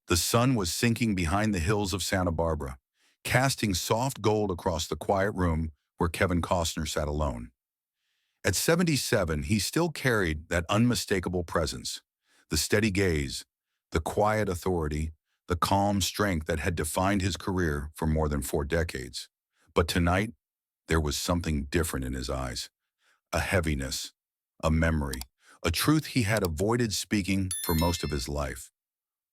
The sun was sinking behind the hills of Santa Barbara, casting soft gold across the quiet room where Kevin Costner sat alone. At 77, he still carried that unmistakable presence, the steady gaze, the quiet authority, the calm strength that had defined his career for more than 4 decades. But tonight, there was something different in his eyes, a heaviness, a memory, a truth he had avoided speaking for most of his life.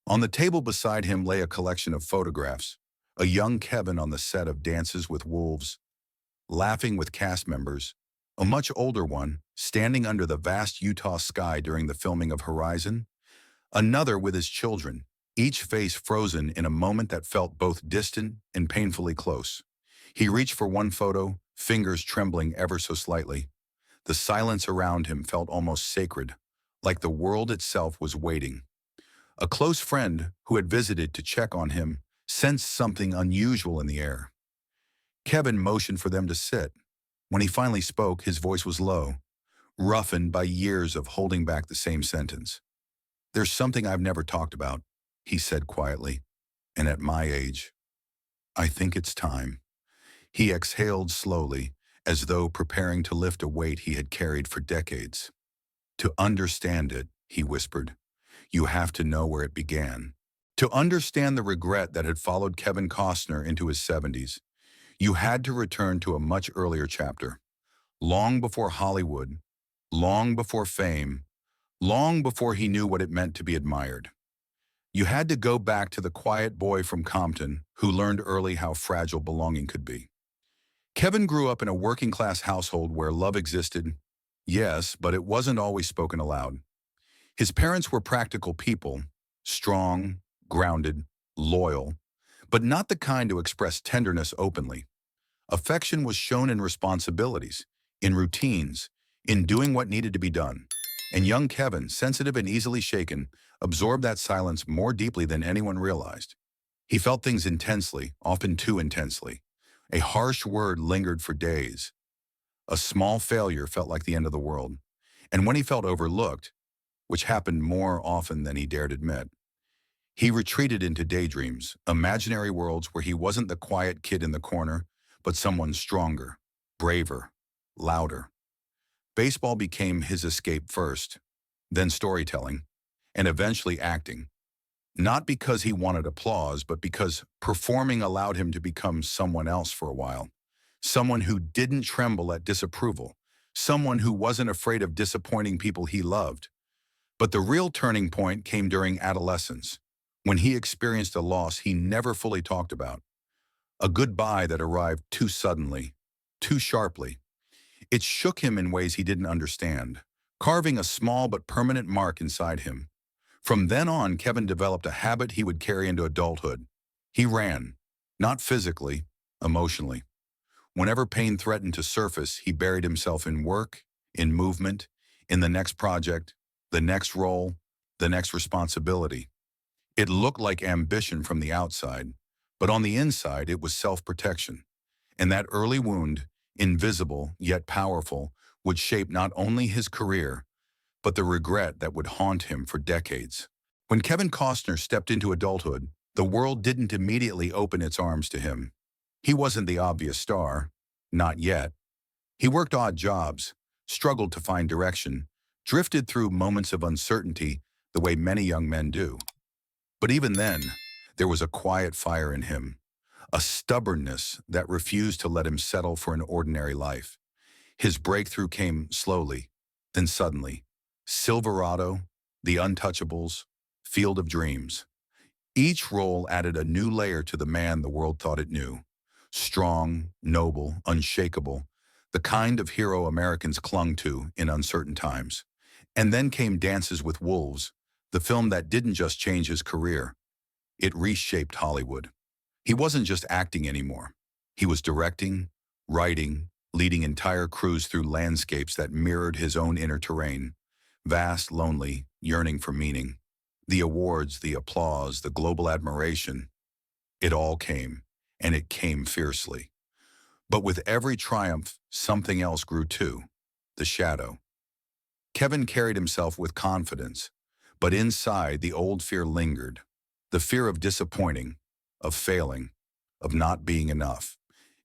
On the table beside him lay a collection of photographs, a young Kevin on the set of Dances with Wolves, laughing with cast members, a much older one standing under the vast Utah sky during the filming of Horizon, another with his children, each face frozen in a moment that felt both distant and painfully close. He reached for one photo, fingers trembling ever so slightly. The silence around him felt almost sacred, like the world itself was waiting. A close friend who had visited to check on him sensed something unusual in the air. Kevin motioned for them to sit. When he finally spoke, his voice was low, roughened by years of holding back the same sentence. "There's something I've never talked about," he said quietly, "and at my age, I think it's time." He exhaled slowly, as though preparing to lift a weight he had carried for decades. "To understand it," he whispered, "you have to know where it began. To understand the regret that had followed Kevin Costner into his 70s, you had to return to a much earlier chapter. Long before Hollywood, long before fame, long before he knew what it meant to be admired. You had to go back to the quiet boy from Compton who learned early how fragile belonging could be. Kevin grew up in a working-class household where love existed, yes, but it wasn't always spoken aloud. His parents were practical people, strong, grounded, loyal, but not the kind to express tenderness openly. Affection was shown in responsibilities, in routines, in doing what needed to be done. And young Kevin, sensitive and easily shaken, absorbed that silence more deeply than anyone realized. He felt things intensely, often too intensely. A harsh word lingered for days. A small failure felt like the end of the world. And when he felt overlooked, which happened more often than he dared admit, he retreated into daydreams, imaginary worlds where he wasn't the quiet kid in the corner, but someone stronger, braver, louder. Baseball became his escape first, then storytelling, and eventually acting. Not because he wanted applause, but because performing allowed him to become someone else for a while. Someone who didn't tremble at disapproval. Someone who wasn't afraid of disappointing people he loved. But the real turning point came during adolescence, when he experienced a loss he never fully talked about. A goodbye that arrived too suddenly, too sharply. It shook him in ways he didn't understand, carving a small but permanent mark inside him. From then on, Kevin developed a habit he would carry into adulthood. He ran, not physically, emotionally. Whenever pain threatened to surface, he buried himself in work, in movement, in the next project, the next role, the next responsibility. It looked like ambition from the outside, but on the inside it was self-protection. And that early wound, invisible yet powerful, would shape not only his career, but the regret that would haunt him for decades. When Kevin Costner stepped into adulthood, the world didn't immediately open its arms to him. He wasn't the obvious star, not yet. He worked odd jobs, struggled to find direction, drifted through moments of uncertainty the way many young men do. But even then, there was a quiet fire in him, a stubbornness that refused to let him settle for an ordinary life. His breakthrough came slowly, then suddenly. Silverado, The Untouchables, Field of Dreams. Each role added a new layer to the man the world thought it knew. Strong, noble, unshakable, the kind of hero Americans clung to in uncertain times. And then came Dances with Wolves, the film that didn't just change his career. It reshaped Hollywood. He wasn't just acting anymore. He was directing, writing, leading entire crews through landscapes that mirrored his own inner terrain. Vast, lonely, yearning for meaning. The awards, the applause, the global admiration. It all came, and it came fiercely. But with every triumph, something else grew too. The shadow. Kevin carried himself with confidence, but inside the old fear lingered. the fear of disappointing, of failing, of not being enough.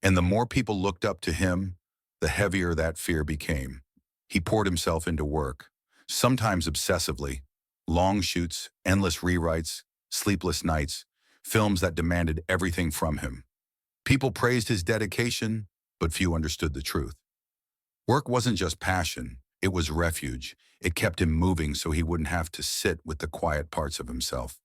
And the more people looked up to him, the heavier that fear became. He poured himself into work, sometimes obsessively, long shoots, endless rewrites, sleepless nights, films that demanded everything from him. People praised his dedication, but few understood the truth. Work wasn't just passion, it was refuge. It kept him moving so he wouldn't have to sit with the quiet parts of himself.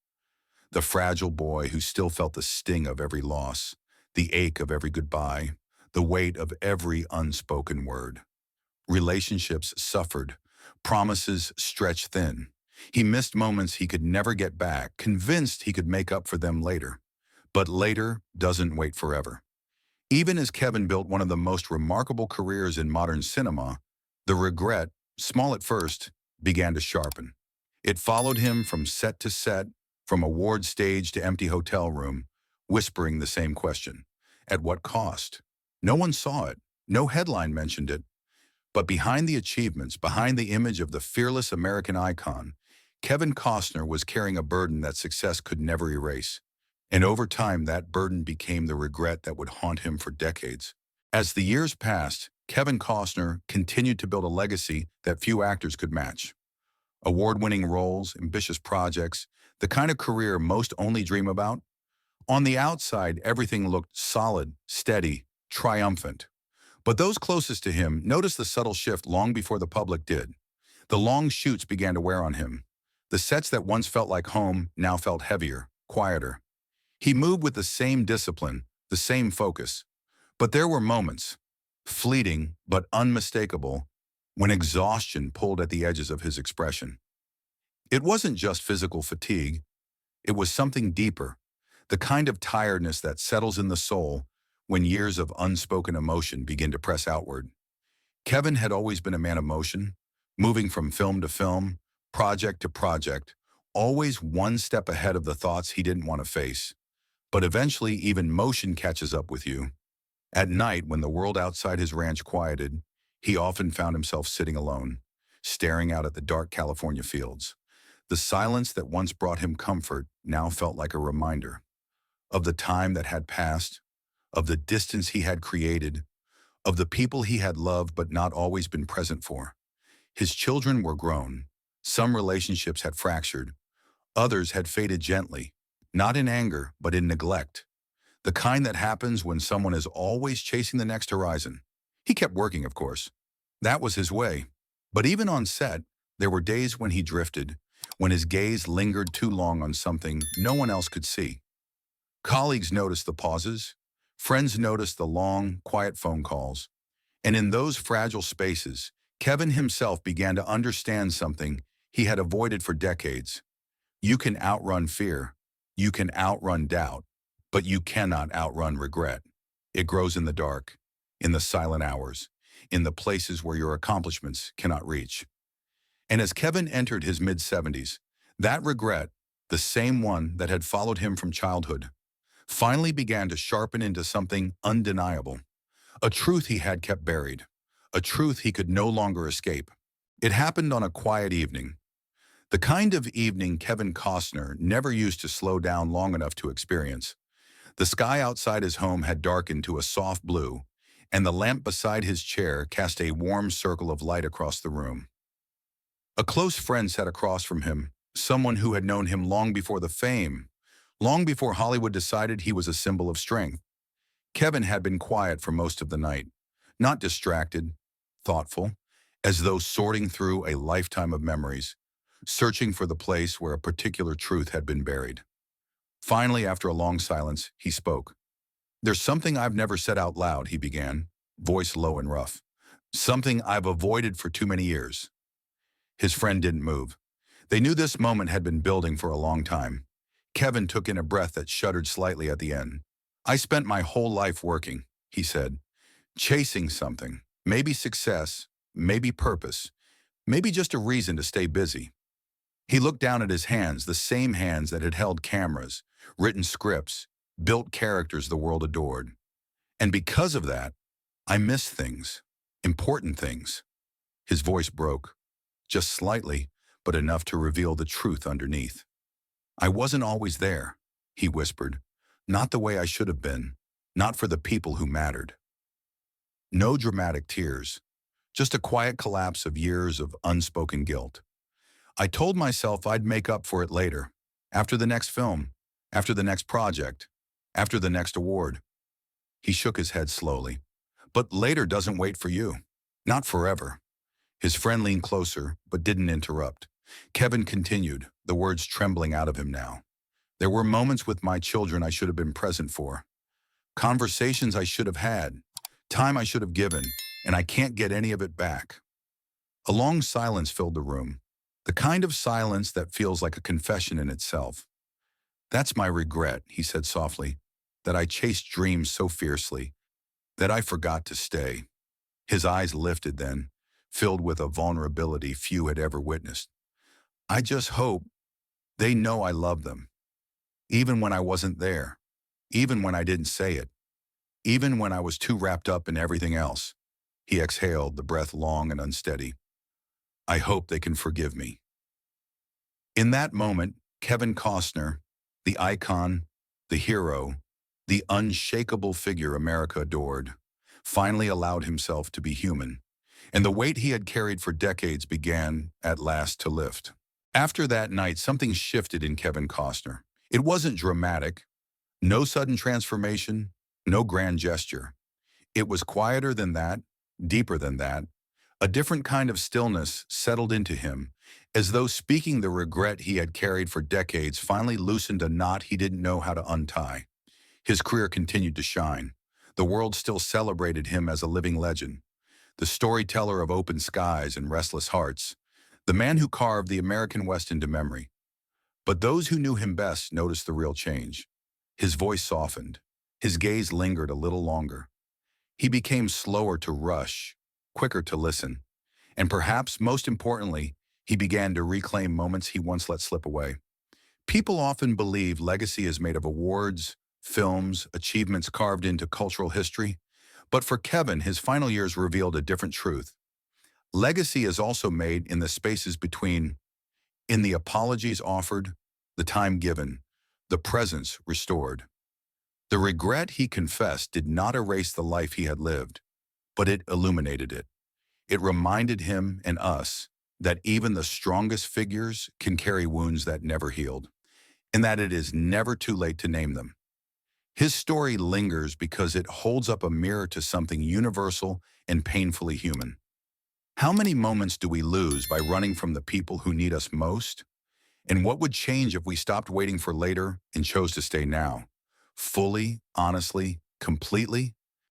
The fragile boy who still felt the sting of every loss, the ache of every goodbye, the weight of every unspoken word. Relationships suffered, promises stretched thin. He missed moments he could never get back, convinced he could make up for them later. But later doesn't wait forever. Even as Kevin built one of the most remarkable careers in modern cinema, the regret, small at first, began to sharpen. It followed him from set to set, from award stage to empty hotel room, whispering the same question. At what cost? No one saw it. No headline mentioned it. But behind the achievements, behind the image of the fearless American icon, Kevin Costner was carrying a burden that success could never erase. And over time, that burden became the regret that would haunt him for decades. As the years passed, Kevin Costner continued to build a legacy that few actors could match. Award-winning roles, ambitious projects, the kind of career most only dream about. On the outside, everything looked solid, steady, triumphant. But those closest to him noticed the subtle shift long before the public did. The long shoots began to wear on him. The sets that once felt like home now felt heavier, quieter. He moved with the same discipline, the same focus. But there were moments, fleeting but unmistakable, when exhaustion pulled at the edges of his expression. It wasn't just physical fatigue. It was something deeper, the kind of tiredness that settles in the soul when years of unspoken emotion begin to press outward. Kevin had always been a man of motion, moving from film to film, project to project, always one step ahead of the thoughts he didn't want to face. But eventually, even motion catches up with you. At night, when the world outside his ranch quieted, he often found himself sitting alone, staring out at the dark California fields. The silence that once brought him comfort now felt like a reminder of the time that had passed, of the distance he had created, of the people he had loved but not always been present for. His children were grown. Some relationships had fractured. Others had faded gently, not in anger, but in neglect. The kind that happens when someone is always chasing the next horizon. He kept working, of course. That was his way. But even on set, there were days when he drifted, when his gaze lingered too long on something no one else could see. Colleagues noticed the pauses. Friends noticed the long, quiet phone calls. And in those fragile spaces, Kevin himself began to understand something he had avoided for decades. You can outrun fear. You can outrun doubt. But you cannot outrun regret. It grows in the dark, in the silent hours, in the places where your accomplishments cannot reach. And as Kevin entered his mid-70s, that regret, the same one that had followed him from childhood, finally began to sharpen into something undeniable. A truth he had kept buried. A truth he could no longer escape. It happened on a quiet evening. The kind of evening Kevin Costner never used to slow down long enough to experience. The sky outside his home had darkened to a soft blue, and the lamp beside his chair cast a warm circle of light across the room. A close friend sat across from him, someone who had known him long before the fame, long before Hollywood decided he was a symbol of strength. Kevin had been quiet for most of the night, not distracted, thoughtful, as though sorting through a lifetime of memories, searching for the place where a particular truth had been buried. Finally, after a long silence, he spoke. "There's something I've never said out loud," he began, voice low and rough. "Something I've avoided for too many years." His friend didn't move. They knew this moment had been building for a long time. Kevin took in a breath that shuddered slightly at the end. "I spent my whole life working," he said, "chasing something. Maybe success, maybe purpose, maybe just a reason to stay busy." He looked down at his hands, the same hands that had held cameras, written scripts, built characters the world adored. "And because of that, I miss things, important things." His voice broke, just slightly, but enough to reveal the truth underneath. I wasn't always there, he whispered. Not the way I should have been. Not for the people who mattered. No dramatic tears. Just a quiet collapse of years of unspoken guilt. I told myself I'd make up for it later. After the next film. After the next project. After the next award. He shook his head slowly. But later doesn't wait for you. Not forever. His friend leaned closer, but didn't interrupt. Kevin continued, the words trembling out of him now. There were moments with my children I should have been present for. Conversations I should have had. Time I should have given, and I can't get any of it back. A long silence filled the room. The kind of silence that feels like a confession in itself. That's my regret, he said softly, that I chased dreams so fiercely, that I forgot to stay. His eyes lifted then, filled with a vulnerability few had ever witnessed. I just hope they know I love them. Even when I wasn't there. Even when I didn't say it. Even when I was too wrapped up in everything else. He exhaled, the breath long and unsteady. I hope they can forgive me. In that moment, Kevin Costner, the icon, the hero, the unshakable figure America adored, finally allowed himself to be human, and the weight he had carried for decades began, at last, to lift. After that night, something shifted in Kevin Costner. It wasn't dramatic, no sudden transformation, no grand gesture. It was quieter than that, deeper than that. A different kind of stillness settled into him, as though speaking the regret he had carried for decades finally loosened a knot he didn't know how to untie. His career continued to shine. The world still celebrated him as a living legend, the storyteller of open skies and restless hearts, the man who carved the American West into memory. But those who knew him best noticed the real change. His voice softened. His gaze lingered a little longer. He became slower to rush, quicker to listen, and perhaps most importantly, he began to reclaim moments he once let slip away. People often believe legacy is made of awards, films, achievements carved into cultural history, but for Kevin, his final years revealed a different truth. Legacy is also made in the spaces between, in the apologies offered, the time given, the presence restored. The regret he confessed did not erase the life he had lived, but it illuminated it. It reminded him and us that even the strongest figures can carry wounds that never healed, and that it is never too late to name them. His story lingers because it holds up a mirror to something universal and painfully human. How many moments do we lose by running from the people who need us most? And what would change if we stopped waiting for later and chose to stay now? Fully, honestly, completely?